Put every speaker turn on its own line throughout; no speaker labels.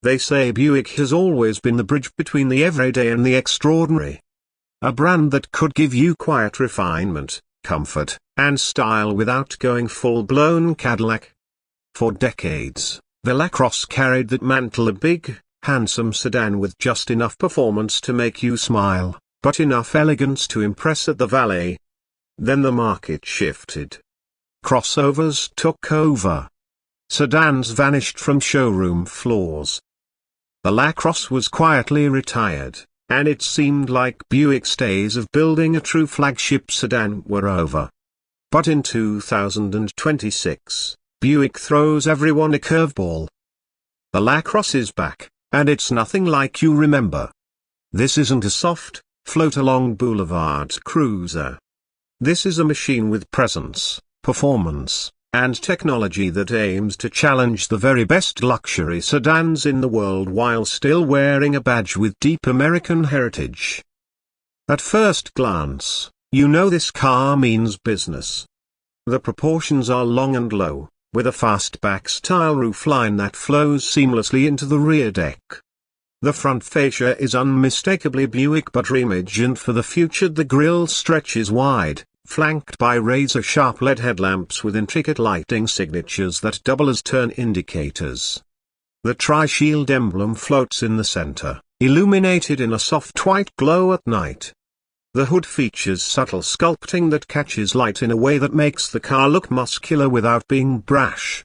They say Buick has always been the bridge between the everyday and the extraordinary. A brand that could give you quiet refinement, comfort, and style without going full-blown Cadillac. For decades, the LaCrosse carried that mantle, a big, handsome sedan with just enough performance to make you smile, but enough elegance to impress at the valet. Then the market shifted. Crossovers took over. Sedans vanished from showroom floors. The LaCrosse was quietly retired, and it seemed like Buick's days of building a true flagship sedan were over. But in 2026, Buick throws everyone a curveball. The LaCrosse is back, and it's nothing like you remember. This isn't a soft, float-along boulevard cruiser. This is a machine with presence, performance, and technology that aims to challenge the very best luxury sedans in the world while still wearing a badge with deep American heritage. At first glance, you know this car means business. The proportions are long and low, with a fastback-style roofline that flows seamlessly into the rear deck. The front fascia is unmistakably Buick but reimagined for the future. The grille stretches wide, flanked by razor-sharp LED headlamps with intricate lighting signatures that double as turn indicators. The tri-shield emblem floats in the center, illuminated in a soft white glow at night. The hood features subtle sculpting that catches light in a way that makes the car look muscular without being brash.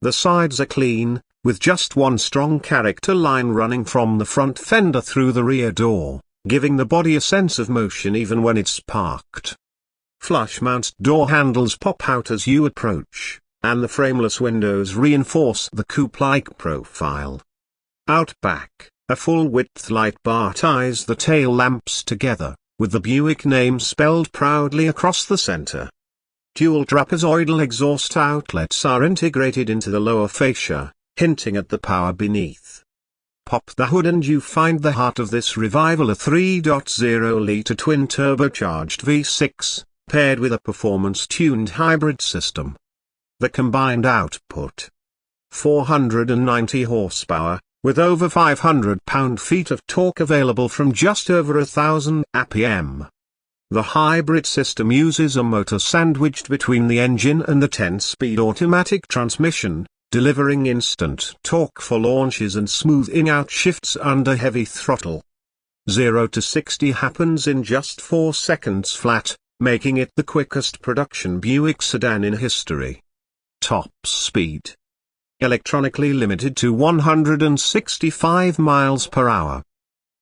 The sides are clean, with just one strong character line running from the front fender through the rear door, giving the body a sense of motion even when it's parked. Flush-mount door handles pop out as you approach, and the frameless windows reinforce the coupe-like profile. Out back, a full-width light bar ties the tail lamps together, with the Buick name spelled proudly across the center. Dual trapezoidal exhaust outlets are integrated into the lower fascia, hinting at the power beneath. Pop the hood and you find the heart of this revival, a 3.0-liter twin-turbocharged V6, paired with a performance-tuned hybrid system. The combined output: 490 horsepower, with over 500 pound-feet of torque available from just over 1,000 RPM. The hybrid system uses a motor sandwiched between the engine and the 10-speed automatic transmission, delivering instant torque for launches and smoothing out shifts under heavy throttle. 0 to 60 happens in just 4 seconds flat, making it the quickest production Buick sedan in history. Top speed: electronically limited to 165 miles per hour.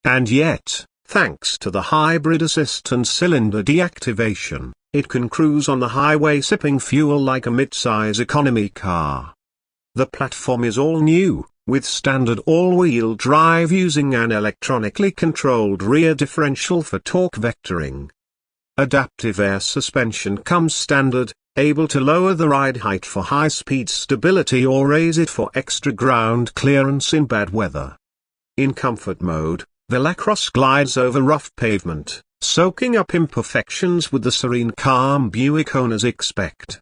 And yet, thanks to the hybrid assist and cylinder deactivation, it can cruise on the highway sipping fuel like a mid-size economy car. The platform is all new, with standard all-wheel drive using an electronically controlled rear differential for torque vectoring. Adaptive air suspension comes standard, able to lower the ride height for high-speed stability or raise it for extra ground clearance in bad weather. In comfort mode, the LaCrosse glides over rough pavement, soaking up imperfections with the serene calm Buick owners expect.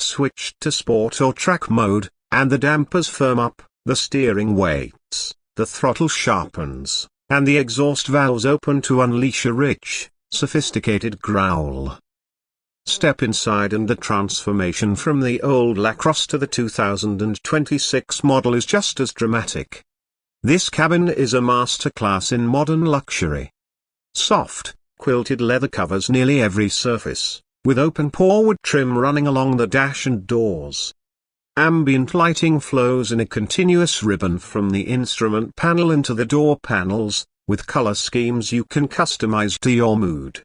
Switch to sport or track mode, and the dampers firm up, the steering weights, the throttle sharpens, and the exhaust valves open to unleash a rich, sophisticated growl. Step inside and the transformation from the old LaCrosse to the 2026 model is just as dramatic. This cabin is a masterclass in modern luxury. Soft, quilted leather covers nearly every surface, with open pore trim running along the dash and doors. Ambient lighting flows in a continuous ribbon from the instrument panel into the door panels, with color schemes you can customize to your mood.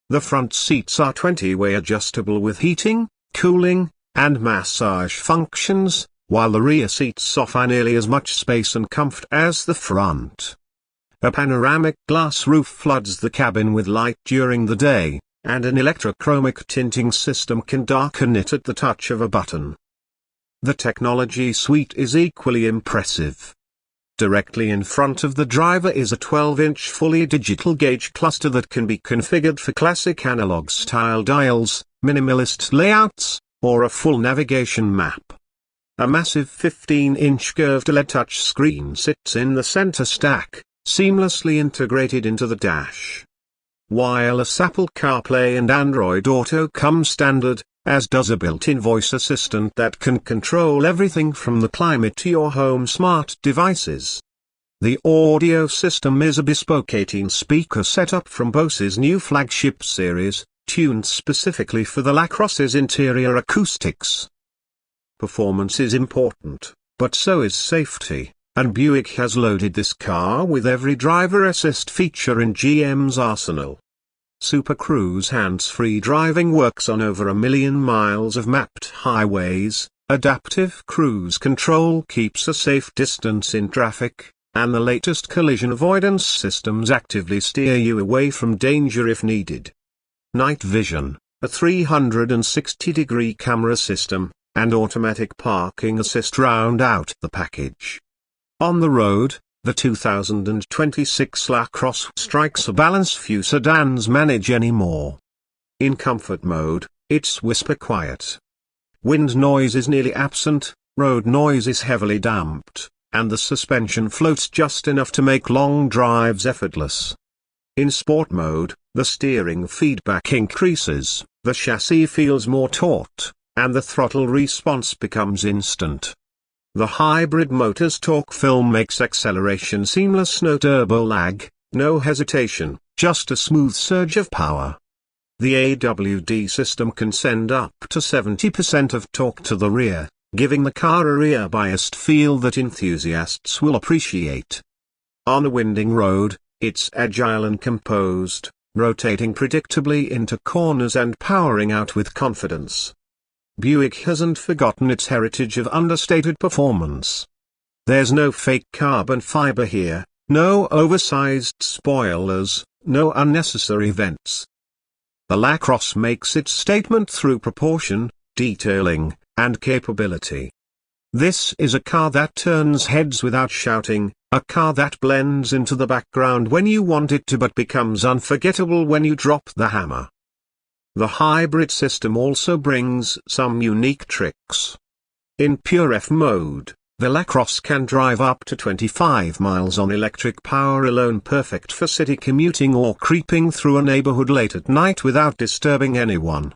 The front seats are 20-way adjustable with heating, cooling, and massage functions, while the rear seats offer nearly as much space and comfort as the front. A panoramic glass roof floods the cabin with light during the day, and an electrochromic tinting system can darken it at the touch of a button. The technology suite is equally impressive. Directly in front of the driver is a 12-inch fully digital gauge cluster that can be configured for classic analog-style dials, minimalist layouts, or a full navigation map. A massive 15-inch curved LED touchscreen sits in the center stack, seamlessly integrated into the dash. Wireless Apple CarPlay and Android Auto come standard, as does a built-in voice assistant that can control everything from the climate to your home smart devices. The audio system is a bespoke 18-speaker setup from Bose's new flagship series, tuned specifically for the LaCrosse's interior acoustics. Performance is important, but so is safety, and Buick has loaded this car with every driver assist feature in GM's arsenal. Super Cruise hands-free driving works on over 1 million miles of mapped highways, adaptive cruise control keeps a safe distance in traffic, and the latest collision avoidance systems actively steer you away from danger if needed. Night vision, a 360-degree camera system, and automatic parking assist round out the package. On the road, the 2026 LaCrosse strikes a balance few sedans manage anymore. In comfort mode, it's whisper quiet. Wind noise is nearly absent, road noise is heavily damped, and the suspension floats just enough to make long drives effortless. In sport mode, the steering feedback increases, the chassis feels more taut, and the throttle response becomes instant. The hybrid motor's torque film makes acceleration seamless, no turbo lag, no hesitation, just a smooth surge of power. The AWD system can send up to 70% of torque to the rear, giving the car a rear-biased feel that enthusiasts will appreciate. On a winding road, it's agile and composed, rotating predictably into corners and powering out with confidence. Buick hasn't forgotten its heritage of understated performance. There's no fake carbon fiber here, no oversized spoilers, no unnecessary vents. The LaCrosse makes its statement through proportion, detailing, and capability. This is a car that turns heads without shouting, a car that blends into the background when you want it to but becomes unforgettable when you drop the hammer. The hybrid system also brings some unique tricks. In pure F mode, the LaCrosse can drive up to 25 miles on electric power alone, perfect for city commuting or creeping through a neighborhood late at night without disturbing anyone.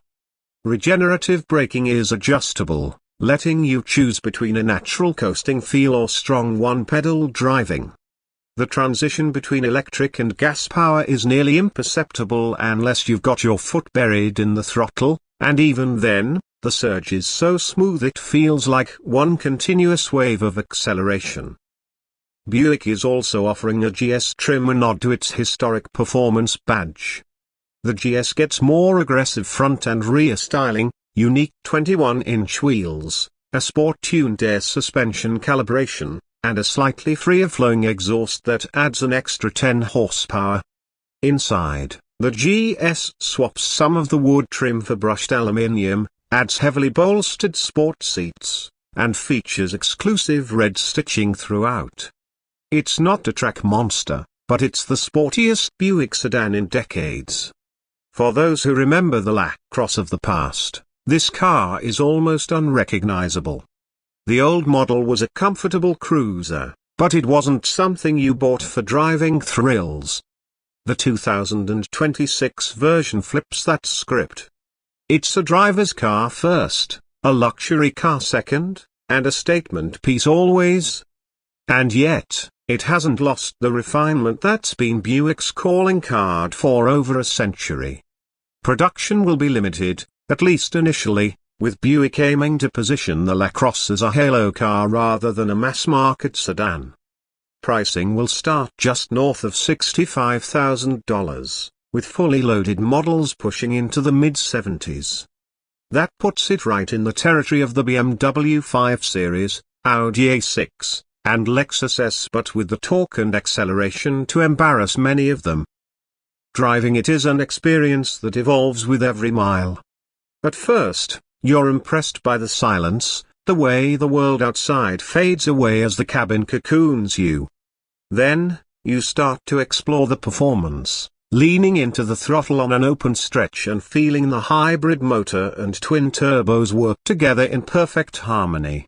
Regenerative braking is adjustable, letting you choose between a natural coasting feel or strong one-pedal driving. The transition between electric and gas power is nearly imperceptible unless you've got your foot buried in the throttle, and even then, the surge is so smooth it feels like one continuous wave of acceleration. Buick is also offering a GS trim, a nod to its historic performance badge. The GS gets more aggressive front and rear styling, unique 21-inch wheels, a sport-tuned air suspension calibration, and a slightly freer-flowing exhaust that adds an extra 10 horsepower. Inside, the GS swaps some of the wood trim for brushed aluminium, adds heavily bolstered sport seats, and features exclusive red stitching throughout. It's not a track monster, but it's the sportiest Buick sedan in decades. For those who remember the LaCrosse of the past, this car is almost unrecognizable. The old model was a comfortable cruiser, but it wasn't something you bought for driving thrills. The 2026 version flips that script. It's a driver's car first, a luxury car second, and a statement piece always. And yet, it hasn't lost the refinement that's been Buick's calling card for over a century. Production will be limited, at least initially, with Buick aiming to position the LaCrosse as a halo car rather than a mass-market sedan. Pricing will start just north of $65,000, with fully loaded models pushing into the mid-70s. That puts it right in the territory of the BMW 5 Series, Audi A6, and Lexus S, but with the torque and acceleration to embarrass many of them. Driving it is an experience that evolves with every mile. At first, you're impressed by the silence, the way the world outside fades away as the cabin cocoons you. Then, you start to explore the performance, leaning into the throttle on an open stretch and feeling the hybrid motor and twin turbos work together in perfect harmony.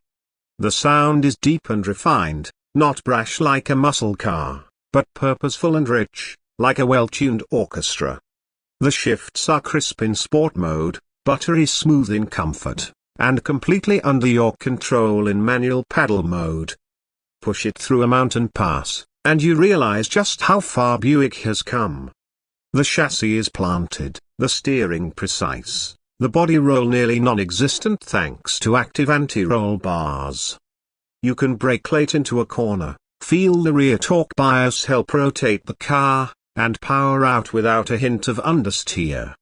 The sound is deep and refined, not brash like a muscle car, but purposeful and rich, like a well-tuned orchestra. The shifts are crisp in sport mode, buttery smooth in comfort, and completely under your control in manual paddle mode. Push it through a mountain pass, and you realize just how far Buick has come. The chassis is planted, the steering precise, the body roll nearly non-existent thanks to active anti-roll bars. You can brake late into a corner, feel the rear torque bias help rotate the car, and power out without a hint of understeer.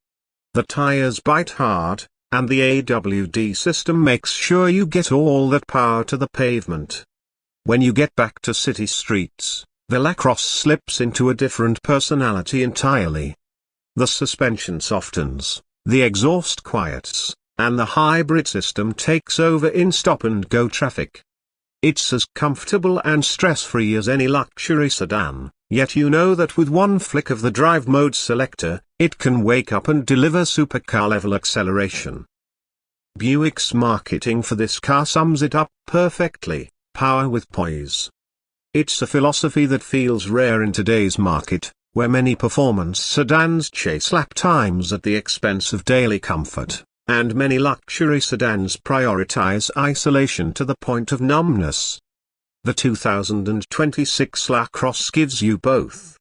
The tires bite hard, and the AWD system makes sure you get all that power to the pavement. When you get back to city streets, the LaCrosse slips into a different personality entirely. The suspension softens, the exhaust quiets, and the hybrid system takes over in stop-and-go traffic. It's as comfortable and stress-free as any luxury sedan, yet you know that with one flick of the drive mode selector, it can wake up and deliver supercar-level acceleration. Buick's marketing for this car sums it up perfectly: power with poise. It's a philosophy that feels rare in today's market, where many performance sedans chase lap times at the expense of daily comfort, and many luxury sedans prioritize isolation to the point of numbness. The 2026 LaCrosse gives you both.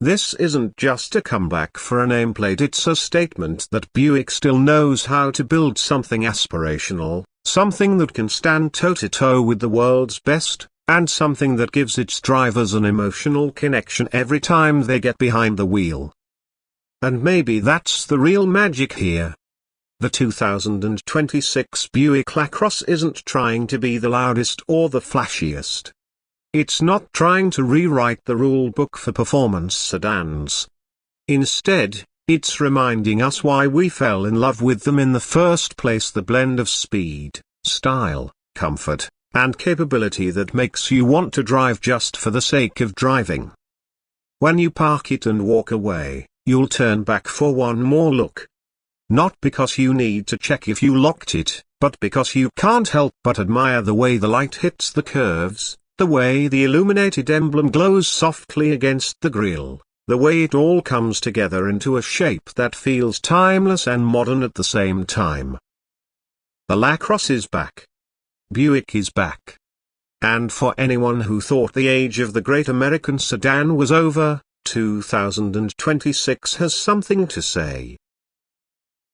This isn't just a comeback for a nameplate, it's a statement that Buick still knows how to build something aspirational, something that can stand toe-to-toe with the world's best, and something that gives its drivers an emotional connection every time they get behind the wheel. And maybe that's the real magic here. The 2026 Buick LaCrosse isn't trying to be the loudest or the flashiest. It's not trying to rewrite the rule book for performance sedans. Instead, it's reminding us why we fell in love with them in the first place: the blend of speed, style, comfort, and capability that makes you want to drive just for the sake of driving. When you park it and walk away, you'll turn back for one more look. Not because you need to check if you locked it, but because you can't help but admire the way the light hits the curves, the way the illuminated emblem glows softly against the grille, the way it all comes together into a shape that feels timeless and modern at the same time. The LaCrosse is back. Buick is back. And for anyone who thought the age of the great American sedan was over, 2026 has something to say.